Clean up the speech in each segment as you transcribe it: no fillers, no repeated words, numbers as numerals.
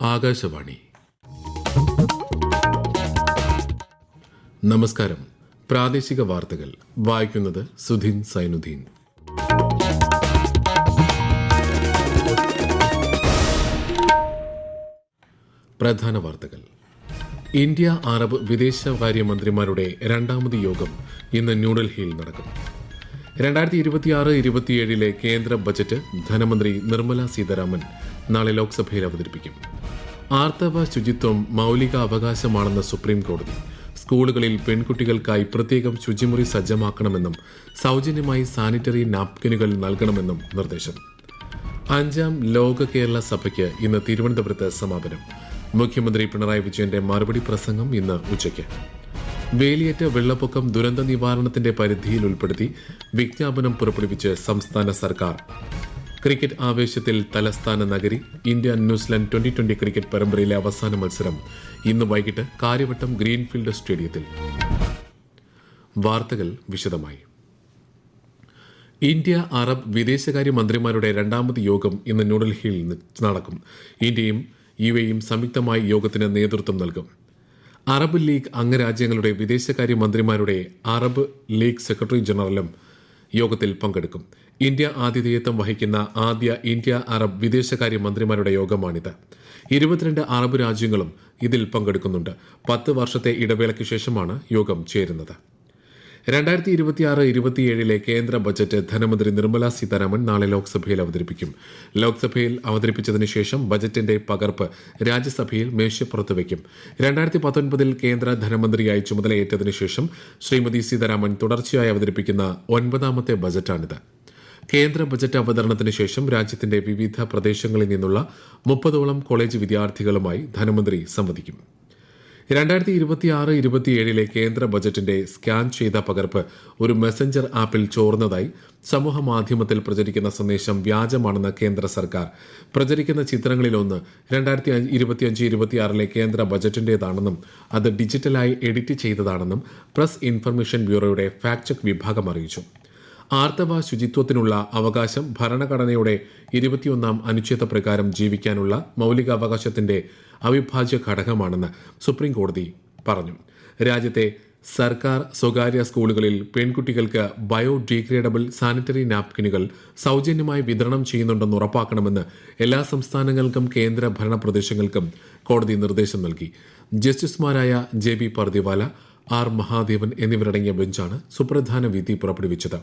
ആകാശവാണി. നമസ്കാരം. പ്രാദേശിക വാർത്തകൾ വായിക്കുന്നത് സുധീൻ സൈനുദ്ദീൻ. പ്രധാന വാർത്തകൾ. ഇന്ത്യ അറബ് വിദേശകാര്യമന്ത്രിമാരുടെ രണ്ടാമത് യോഗം ഇന്ന് ന്യൂഡൽഹിയിൽ നടക്കും. 2026-27 കേന്ദ്ര ബജറ്റ് ധനമന്ത്രി നിർമ്മല സീതാരാമൻ നാളെ ലോക്സഭയിൽ അവതരിപ്പിക്കും. ആർത്തവ ശുചിത്വം മൌലിക അവകാശമാണെന്ന് സുപ്രീം കോടതി. സ്കൂളുകളിൽ പെൺകുട്ടികൾക്കായി പ്രത്യേകം ശുചിമുറി സജ്ജമാക്കണമെന്നും സൌജന്യമായി സാനിറ്ററി നാപ്കിനുകൾ നൽകണമെന്നും നിർദ്ദേശം. 5ാം ലോക കേരള സഭയ്ക്ക് ഇന്ന് തിരുവനന്തപുരത്ത് സമാപനം. മുഖ്യമന്ത്രി പിണറായി വിജയന്റെ മറുപടി പ്രസംഗം ഇന്ന് ഉച്ചയ്ക്ക്. വേലിയേറ്റ വെള്ളപ്പൊക്കം ദുരന്ത നിവാരണത്തിന്റെ പരിധിയിൽ ഉൾപ്പെടുത്തി വിജ്ഞാപനം പുറപ്പെടുവിച്ച് സംസ്ഥാന സർക്കാർ. ക്രിക്കറ്റ് ആവേശത്തിൽ തലസ്ഥാന നഗരി. ഇന്ത്യ ന്യൂസിലൻഡ് 2020 ക്രിക്കറ്റ് പരമ്പരയിലെ അവസാന മത്സരം ഇന്ന് വൈകിട്ട് കാര്യവട്ടം ഗ്രീൻഫീൽഡ് സ്റ്റേഡിയത്തിൽ. വാർത്തകൾ വിശദമായി. ഇന്ത്യ അറബ് വിദേശകാര്യ മന്ത്രിമാരുടെ രണ്ടാമത് യോഗം ഇന്ന് ന്യൂഡൽഹിയിൽ നടക്കും. ഇന്ത്യയും UAEയും സംയുക്തമായി യോഗത്തിന് നേതൃത്വം നൽകും. അറബ് ലീഗ് അംഗരാജ്യങ്ങളുടെ വിദേശകാര്യ മന്ത്രിമാരുടെ അറബ് ലീഗ് സെക്രട്ടറി ജനറലും യോഗത്തിൽ പങ്കെടുക്കും. ഇന്ത്യ ആതിഥേയത്വം വഹിക്കുന്ന ആദ്യ ഇന്ത്യ അറബ് വിദേശകാര്യ മന്ത്രിമാരുടെ യോഗമാണിത്. 22 അറബ് രാജ്യങ്ങളും ഇതിൽ പങ്കെടുക്കുന്നുണ്ട്. 10 വർഷത്തെ ഇടവേളയ്ക്ക് ശേഷമാണ് യോഗം ചേരുന്നത്. 2026-27 കേന്ദ്ര ബജറ്റ് ധനമന്ത്രി നിർമ്മല സീതാരാമൻ നാളെ ലോക്സഭയിൽ അവതരിപ്പിക്കും. ലോക്സഭയിൽ അവതരിപ്പിച്ചതിനു ശേഷം ബജറ്റിന്റെ പകർപ്പ് രാജ്യസഭയിൽ മേശപ്പുറത്ത് വയ്ക്കും. 2019 കേന്ദ്ര ധനമന്ത്രിയായി ചുമതലയേറ്റതിനു ശേഷം ശ്രീമതി സീതാരാമൻ തുടർച്ചയായി അവതരിപ്പിക്കുന്ന 9ാമത്തെ ബജറ്റാണിത്. കേന്ദ്ര ബജറ്റ് അവതരണത്തിന് ശേഷം രാജ്യത്തിന്റെ വിവിധ പ്രദേശങ്ങളിൽ നിന്നുള്ള 30ഓളം കോളേജ് വിദ്യാർത്ഥികളുമായി ധനമന്ത്രി സംവദിക്കും. 2026-27 കേന്ദ്ര ബജറ്റിന്റെ സ്കാൻ ചെയ്ത പകർപ്പ് ഒരു മെസഞ്ചർ ആപ്പിൽ ചോർന്നതായി സമൂഹ മാധ്യമത്തിൽ പ്രചരിക്കുന്ന സന്ദേശം വ്യാജമാണെന്ന് കേന്ദ്ര സർക്കാർ. പ്രചരിക്കുന്ന ചിത്രങ്ങളിലൊന്ന് 2025-26 കേന്ദ്ര ബജറ്റിന്റേതാണെന്നും അത് ഡിജിറ്റലായി എഡിറ്റ് ചെയ്തതാണെന്നും പ്രസ് ഇൻഫർമേഷൻ ബ്യൂറോയുടെ ഫാക്ട് ചെക്ക് വിഭാഗം അറിയിച്ചു. ആർത്തവ ശുചിത്വത്തിനുള്ള അവകാശം ഭരണഘടനയുടെ 21ാം അനുച്ഛേദ പ്രകാരം ജീവിക്കാനുള്ള മൌലികാവകാശത്തിന്റെ അവിഭാജ്യ ഘടകമാണെന്ന് സുപ്രീം കോടതി പറഞ്ഞു. രാജ്യത്തെ സർക്കാർ സ്വകാര്യ സ്കൂളുകളിൽ പെൺകുട്ടികൾക്ക് ബയോഡീഗ്രേഡബിൾ സാനിറ്ററി നാപ്കിനുകൾ സൌജന്യമായി വിതരണം ചെയ്യുന്നുണ്ടെന്ന് ഉറപ്പാക്കണമെന്ന് എല്ലാ സംസ്ഥാനങ്ങൾക്കും കേന്ദ്ര ഭരണ പ്രദേശങ്ങൾക്കും കോടതി നിർദ്ദേശം നൽകി. ജസ്റ്റിസുമാരായ JB പർദിവാല, R മഹാദേവൻ എന്നിവരടങ്ങിയ ബെഞ്ചാണ് സുപ്രധാന വിധി പുറപ്പെടുവിച്ചത്.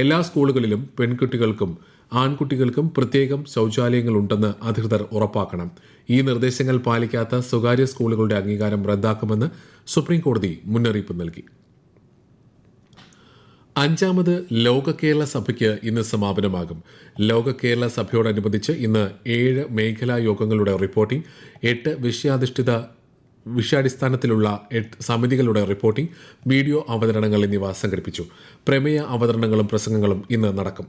എല്ലാ സ്കൂളുകളിലും പെൺകുട്ടികൾക്കും ആൺകുട്ടികൾക്കും പ്രത്യേകം ശൌചാലയങ്ങളുണ്ടെന്ന് അധികൃതർ ഉറപ്പാക്കണം. ഈ നിർദ്ദേശങ്ങൾ പാലിക്കാത്ത സ്വകാര്യ സ്കൂളുകളുടെ അംഗീകാരം റദ്ദാക്കുമെന്ന് സുപ്രീം കോടതി മുന്നറിയിപ്പ് നൽകി. 5ാമത് ലോക കേരള സഭയ്ക്ക് ഇന്ന് സമാപനമാകും. ലോക കേരള സഭയോടനുബന്ധിച്ച് ഇന്ന് 7 മേഖലാ യോഗങ്ങളുടെ റിപ്പോർട്ടിംഗ്, 8 വിഷയാടിസ്ഥാനത്തിലുള്ള 8 സമിതികളുടെ റിപ്പോർട്ടിംഗ്, വീഡിയോ അവതരണങ്ങൾ എന്നിവ സംഘടിപ്പിച്ചു. പ്രമേയ അവതരണങ്ങളും പ്രസംഗങ്ങളും ഇന്ന് നടക്കും.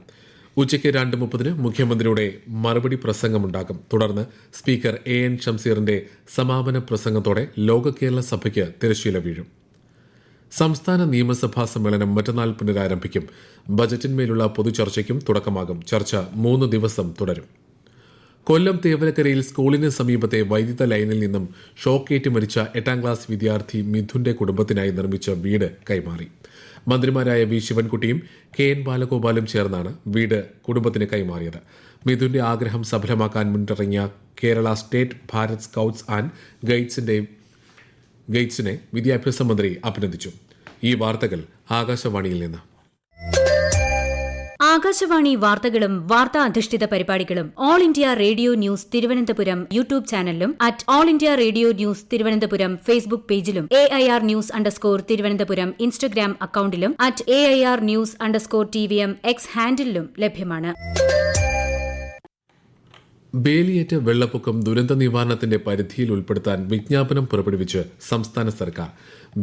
ഉച്ചയ്ക്ക് 2:30 മുഖ്യമന്ത്രിയുടെ മറുപടി പ്രസംഗമുണ്ടാകും. തുടർന്ന് സ്പീക്കർ AN ഷംസീറിന്റെ സമാപന പ്രസംഗത്തോടെ ലോക കേരള സഭയ്ക്ക് തിരശ്ശീല വീഴും. സംസ്ഥാന നിയമസഭാ സമ്മേളനം മറ്റന്നാൾ പുനരാരംഭിക്കും. ബജറ്റിന്മേലുള്ള പൊതുചർച്ചയ്ക്കും തുടക്കമാകും. ചർച്ച 3 ദിവസം തുടരും. കൊല്ലം തേവലക്കരയിൽ സ്കൂളിന് സമീപത്തെ വൈദ്യുത ലൈനിൽ നിന്നും ഷോക്കേറ്റ് മരിച്ച 8ാം ക്ലാസ് വിദ്യാർത്ഥി മിഥുന്റെ കുടുംബത്തിനായി നിർമ്മിച്ച വീട് കൈമാറി. മന്ത്രിമാരായ V ശിവൻകുട്ടിയും KN ബാലഗോപാലും ചേർന്നാണ് വീട് കുടുംബത്തിന് കൈമാറിയത്. മിഥുന്റെ ആഗ്രഹം സഫലമാക്കാൻ മുന്നിട്ടിറങ്ങിയ Kerala state Bharat scouts and ഗൈഡ്സിനെ വിദ്യാഭ്യാസ മന്ത്രി അഭിനന്ദിച്ചു. ഈ വാർത്തകൾ ആകാശവാണിയിൽ നിന്ന്. ആകാശവാണി വാർത്തകളും വാർത്താ അധിഷ്ഠിത പരിപാടികളും all India radio news Thiruvananthapuram YouTube ചാനലിലും all India radio news Thiruvananthapuram Facebook പേജിലും AIR ന്യൂസ് _തിരുവനന്തപുരം ഇൻസ്റ്റഗ്രാം അക്കൌണ്ടിലും AIR ന്യൂസ് _TVM X ഹാൻഡിലും ലഭ്യമാണ്. വേലിയേറ്റ വെള്ളപ്പൊക്കം ദുരന്ത നിവാരണത്തിന്റെ പരിധിയിൽ ഉൾപ്പെടുത്താൻ വിജ്ഞാപനം പുറപ്പെടുവിച്ച് സംസ്ഥാന സർക്കാർ.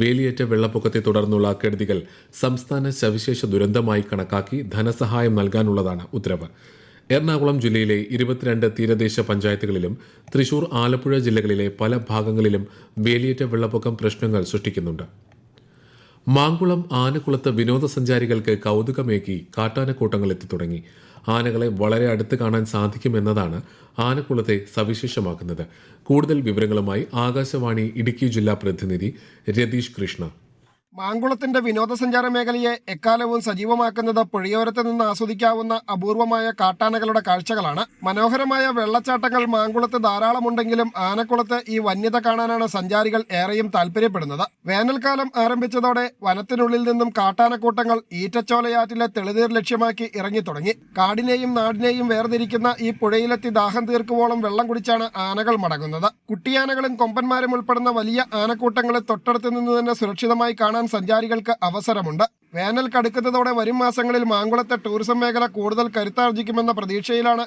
വേലിയേറ്റ വെള്ളപ്പൊക്കത്തെ തുടർന്നുള്ള കെടുതികൾ സംസ്ഥാന സവിശേഷ ദുരന്തമായി കണക്കാക്കി ധനസഹായം നൽകാനുള്ളതാണ് ഉത്തരവ്. എറണാകുളം ജില്ലയിലെ 22 തീരദേശ പഞ്ചായത്തുകളിലും തൃശൂർ, ആലപ്പുഴ ജില്ലകളിലെ പല ഭാഗങ്ങളിലും വേലിയേറ്റ വെള്ളപ്പൊക്കം പ്രശ്നങ്ങൾ സൃഷ്ടിക്കുന്നുണ്ട്. മാങ്കുളം ആനക്കുളത്ത് വിനോദസഞ്ചാരികൾക്ക് കൌതുകമേകി കാട്ടാനക്കൂട്ടങ്ങൾ എത്തിത്തുടങ്ങി. ആനകളെ വളരെ അടുത്ത് കാണാൻ സാധിക്കുമെന്നതാണ് ആനക്കുളത്തെ സവിശേഷമാക്കുന്നത്. കൂടുതൽ വിവരങ്ങളുമായി ആകാശവാണി ഇടുക്കി ജില്ലാ പ്രതിനിധി രതീഷ് കൃഷ്ണ. മാങ്കുളത്തിന്റെ വിനോദസഞ്ചാര മേഖലയെ എക്കാലവും സജീവമാക്കുന്നത് പുഴയോരത്ത് നിന്ന് ആസ്വദിക്കാവുന്ന അപൂർവമായ കാട്ടാനകളുടെ കാഴ്ചകളാണ്. മനോഹരമായ വെള്ളച്ചാട്ടങ്ങൾ മാങ്കുളത്ത് ധാരാളമുണ്ടെങ്കിലും ആനക്കുളത്ത് ഈ വന്യത കാണാനാണ് സഞ്ചാരികൾ ഏറെയും താല്പര്യപ്പെടുന്നത്. വേനൽക്കാലം ആരംഭിച്ചതോടെ വനത്തിനുള്ളിൽ നിന്നും കാട്ടാനക്കൂട്ടങ്ങൾ ഈറ്റച്ചോലയാറ്റിലെ തെളിനീർ ലക്ഷ്യമാക്കി ഇറങ്ങിത്തുടങ്ങി. കാടിനെയും നാടിനെയും വേർതിരിക്കുന്ന ഈ പുഴയിലെത്തി ദാഹം തീർക്കുവോളം വെള്ളം കുടിച്ചാണ് ആനകൾ മടങ്ങുന്നത്. കുട്ടിയാനകളും കൊമ്പന്മാരും ഉൾപ്പെടുന്ന വലിയ ആനക്കൂട്ടങ്ങളെ തൊട്ടടുത്ത് നിന്ന് തന്നെ സുരക്ഷിതമായി കാണാൻ സഞ്ചാരികൾക്ക് അവസരമുണ്ട്. വേനൽ കടുക്കുന്നതോടെ വരും മാസങ്ങളിൽ മാങ്കുളത്തെ ടൂറിസം മേഖല കൂടുതൽ കരുത്താർജിക്കുമെന്ന പ്രതീക്ഷയിലാണ്.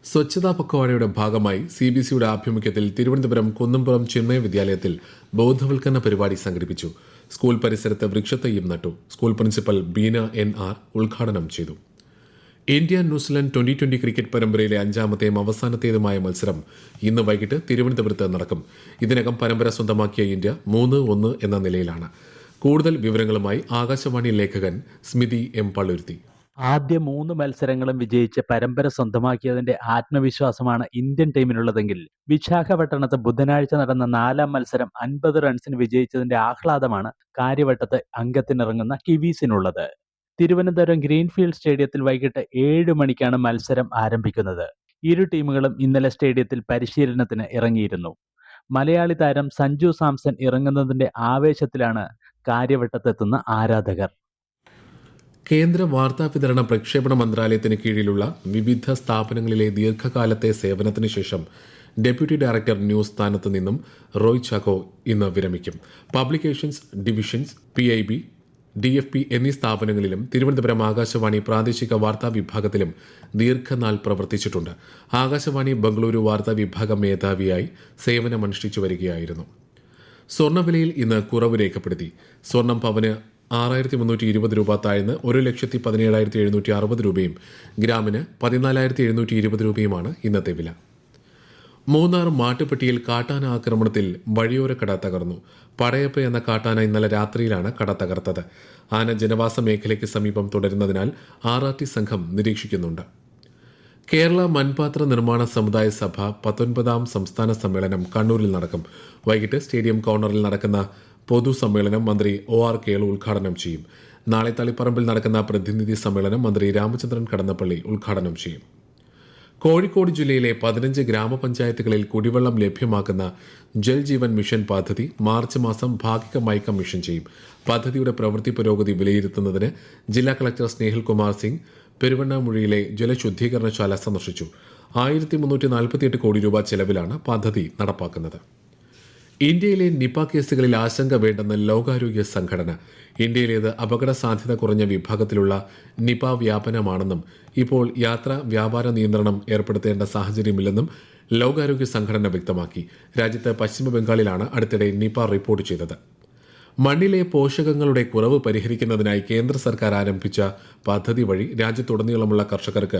സ്വച്ഛതാ പക്വാടയുടെ ഭാഗമായി CBSEയുടെ ആഭിമുഖ്യത്തിൽ തിരുവനന്തപുരം കുന്നംപുറം ചിന്മയ വിദ്യാലയത്തിൽ ബോധവൽക്കരണ പരിപാടി സംഘടിപ്പിച്ചു. സ്കൂൾ പരിസരത്ത് വൃക്ഷത്തൈയും നട്ടു. സ്കൂൾ പ്രിൻസിപ്പൽ ബീന NR ഉദ്ഘാടനം ചെയ്തു. ഇന്ത്യ ന്യൂസിലൻഡ് 2020 ക്രിക്കറ്റ് പരമ്പരയിലെ 5ാമത്തെയും അവസാനത്തേതുമായ മത്സരം ഇന്ന് വൈകിട്ട് തിരുവനന്തപുരത്ത് നടക്കും. ഇതിനകം പരമ്പര സ്വന്തമാക്കിയ ഇന്ത്യ 3-1 എന്ന നിലയിലാണ്. കൂടുതൽ വിവരങ്ങളുമായി ആകാശവാണി ലേഖകൻ സ്മിതി M. പള്ളുരുത്തി. ആദ്യ 3 മത്സരങ്ങളും വിജയിച്ച് പരമ്പര സ്വന്തമാക്കിയതിന്റെ ആത്മവിശ്വാസമാണ് ഇന്ത്യൻ ടീമിനുള്ളതെങ്കിൽ വിശാഖപട്ടണത്ത് ബുധനാഴ്ച നടന്ന 4ാം മത്സരം 50 റൺസിന് വിജയിച്ചതിന്റെ ആഹ്ലാദമാണ് കാര്യവട്ടത്ത് അംഗത്തിനിറങ്ങുന്ന കിവീസിനുള്ളത്. തിരുവനന്തപുരം ഗ്രീൻഫീൽഡ് സ്റ്റേഡിയത്തിൽ വൈകിട്ട് 7 മണിക്കാണ് മത്സരം ആരംഭിക്കുന്നത്. ഇരു ടീമുകളും ഇന്നലെ സ്റ്റേഡിയത്തിൽ പരിശീലനത്തിന് ഇറങ്ങിയിരുന്നു. മലയാളി താരം സഞ്ജു സാംസൺ ഇറങ്ങുന്നതിന്റെ ആവേശത്തിലാണ് കാര്യവട്ടത്തെത്തുന്ന ആരാധകർ. കേന്ദ്ര വാർത്താവിതരണ പ്രക്ഷേപണ മന്ത്രാലയത്തിന് കീഴിലുള്ള വിവിധ സ്ഥാപനങ്ങളിലെ ദീർഘകാലത്തെ സേവനത്തിന് ശേഷം ഡെപ്യൂട്ടി ഡയറക്ടർ ന്യൂസ് സ്ഥാനത്ത് നിന്നും റോയ് ചാക്കോ ഇന്ന് വിരമിക്കും. പബ്ലിക്കേഷൻസ് ഡിവിഷൻസ്, PIB, DFP എന്നീ സ്ഥാപനങ്ങളിലും തിരുവനന്തപുരം ആകാശവാണി പ്രാദേശിക വാർത്താ വിഭാഗത്തിലും ദീർഘനാൾ പ്രവർത്തിച്ചിട്ടുണ്ട്. ആകാശവാണി ബംഗളൂരു വാർത്താ വിഭാഗം മേധാവിയായി സേവനമനുഷ്ഠിച്ചു വരികയായിരുന്നു. സ്വർണ്ണവിലയിൽ ഇന്ന് കുറവ് രേഖപ്പെടുത്തി. സ്വർണം പവന് 6,320 രൂപ താഴ്ന്ന് 1,17,760 രൂപയും ഗ്രാമിന് 14,720 രൂപയുമാണ് ഇന്നത്തെ വില. മൂന്നാർ മാട്ടുപ്പെട്ടിയിൽ കാട്ടാന ആക്രമണത്തിൽ വഴിയോര കട തകർന്നു. പടയപ്പ് എന്ന കാട്ടാന ഇന്നലെ രാത്രിയിലാണ് കട തകർത്തത്. ആന ജനവാസ മേഖലയ്ക്ക് സമീപം തുടരുന്നതിനാൽ RRT സംഘം നിരീക്ഷിക്കുന്നുണ്ട്. കേരള മൺപാത്ര നിർമ്മാണ സമുദായ സഭ 19ാം സംസ്ഥാന സമ്മേളനം കണ്ണൂരിൽ നടക്കും. വൈകിട്ട് സ്റ്റേഡിയം കോർണറിൽ നടക്കുന്ന പൊതുസമ്മേളനം മന്ത്രി OR കേളു ഉദ്ഘാടനം ചെയ്യും. നാളെ തളിപ്പറമ്പിൽ നടക്കുന്ന പ്രതിനിധി സമ്മേളനം മന്ത്രി രാമചന്ദ്രൻ കടന്നപ്പള്ളി ഉദ്ഘാടനം ചെയ്യും. കോഴിക്കോട് ജില്ലയിലെ 15 ഗ്രാമപഞ്ചായത്തുകളിൽ കുടിവെള്ളം ലഭ്യമാക്കുന്ന ജൽ ജീവൻ മിഷൻ പദ്ധതി മാർച്ച് മാസം ഭാഗികമായി കമ്മീഷൻ ചെയ്യും. പദ്ധതിയുടെ പ്രവൃത്തി പുരോഗതി വിലയിരുത്തുന്നതിന് ജില്ലാ കളക്ടർ സ്നേഹിൽ കുമാർ സിംഗ് പെരുവണ്ണാമുഴിയിലെ ജലശുദ്ധീകരണശാല സന്ദർശിച്ചു. 1,348 കോടി രൂപ ചെലവിലാണ് പദ്ധതി നടപ്പാക്കുന്നത്. ഇന്ത്യയിലെ നിപ കേസുകളിൽ ആശങ്ക വേണ്ടെന്ന് ലോകാരോഗ്യ സംഘടന. ഇന്ത്യയിലേത് അപകട സാധ്യത കുറഞ്ഞ വിഭാഗത്തിലുള്ള നിപ വ്യാപനമാണെന്നും ഇപ്പോൾ യാത്രാ വ്യാപാര നിയന്ത്രണം ഏർപ്പെടുത്തേണ്ട സാഹചര്യമില്ലെന്നും ലോകാരോഗ്യ സംഘടന വ്യക്തമാക്കി. രാജ്യത്ത് പശ്ചിമബംഗാളിലാണ് അടുത്തിടെ നിപ റിപ്പോർട്ട് ചെയ്തത്. മണ്ണിലെ പോഷകങ്ങളുടെ കുറവ് പരിഹരിക്കുന്നതിനായി കേന്ദ്ര സർക്കാർ ആരംഭിച്ച പദ്ധതി വഴി രാജ്യത്തുടനീളമുള്ള കർഷകർക്ക്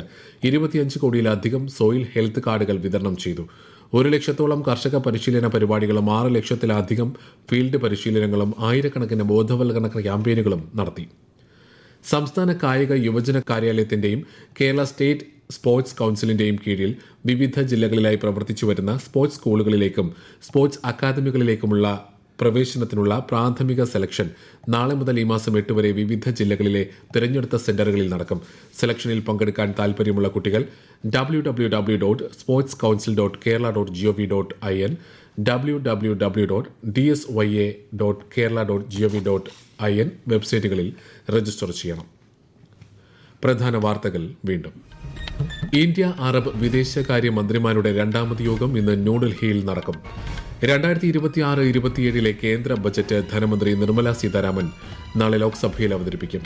25 കോടിയിലധികം സോയിൽ ഹെൽത്ത് കാർഡുകൾ വിതരണം ചെയ്തു. 1 ലക്ഷത്തോളം കർഷക പരിശീലന പരിപാടികളും 6 ലക്ഷത്തിലധികം ഫീൽഡ് പരിശീലനങ്ങളും ആയിരക്കണക്കിന് ബോധവൽക്കരണ ക്യാമ്പയിനുകളും നടത്തി. സംസ്ഥാന കായിക യുവജന കാര്യാലയത്തിന്റെയും കേരള സ്റ്റേറ്റ് സ്പോർട്സ് കൌൺസിലിന്റെയും കീഴിൽ വിവിധ ജില്ലകളിലായി പ്രവർത്തിച്ചു വരുന്ന സ്പോർട്സ് സ്കൂളുകളിലേക്കും സ്പോർട്സ് അക്കാദമികളിലേക്കുമുള്ള പ്രവേശനത്തിനുള്ള പ്രാഥമിക സെലക്ഷൻ നാളെ മുതൽ ഈ മാസം 8 വരെ വിവിധ ജില്ലകളിലെ തിരഞ്ഞെടുത്ത സെന്ററുകളിൽ നടക്കും. സെലക്ഷനിൽ പങ്കെടുക്കാൻ താൽപര്യമുള്ള കുട്ടികൾ www.sportscouncil.kerala.gov.in, www.dsya.kerala.gov.in വെബ്സൈറ്റുകളിൽ രജിസ്റ്റർ ചെയ്യണം. പ്രധാന വാർത്തകൾ വീണ്ടും. ഇന്ത്യ അറബ് വിദേശകാര്യ മന്ത്രിമാരുടെ 2ാമത് യോഗം ഇന്ന് ന്യൂഡൽഹിയിൽ നടക്കും. 2026-27 കേന്ദ്ര ബജറ്റ് ധനമന്ത്രി നിർമ്മല സീതാരാമൻ നാളെ ലോക്സഭയിൽ അവതരിപ്പിക്കും.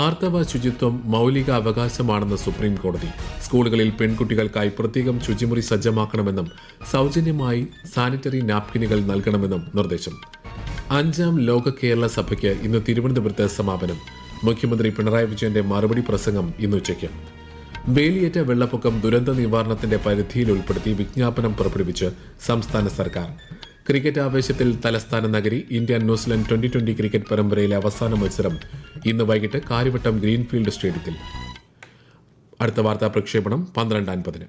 ആർത്തവ ശുചിത്വം മൌലിക അവകാശമാണെന്ന് സുപ്രീം കോടതി. സ്കൂളുകളിൽ പെൺകുട്ടികൾക്കായി പ്രത്യേകം ശുചിമുറി സജ്ജമാക്കണമെന്നും സൗജന്യമായി സാനിറ്ററി നാപ്കിനുകൾ നൽകണമെന്നും നിർദ്ദേശം. 5ാം ലോക കേരള സഭയ്ക്ക് ഇന്ന് തിരുവനന്തപുരത്ത് സമാപനം. മുഖ്യമന്ത്രി പിണറായി വിജയന്റെ മറുപടി പ്രസംഗം ഇന്നുച്ചയ്ക്ക്. വേലിയേറ്റ വെള്ളപ്പൊക്കം ദുരന്ത നിവാരണത്തിന്റെ പരിധിയിൽ ഉൾപ്പെടുത്തി വിജ്ഞാപനം പുറപ്പെടുവിച്ച് സംസ്ഥാന സർക്കാർ. ക്രിക്കറ്റ് ആവേശത്തിൽ തലസ്ഥാന നഗരി. ഇന്ത്യ ന്യൂസിലൻഡ് 2020 ക്രിക്കറ്റ് പരമ്പരയിലെ അവസാന മത്സരം ഇന്ന് വൈകിട്ട് കാര്യവട്ടം ഗ്രീൻഫീൽഡ് സ്റ്റേഡിയത്തിൽ. അടുത്ത വാർത്താ പ്രക്ഷേപണം 12:50.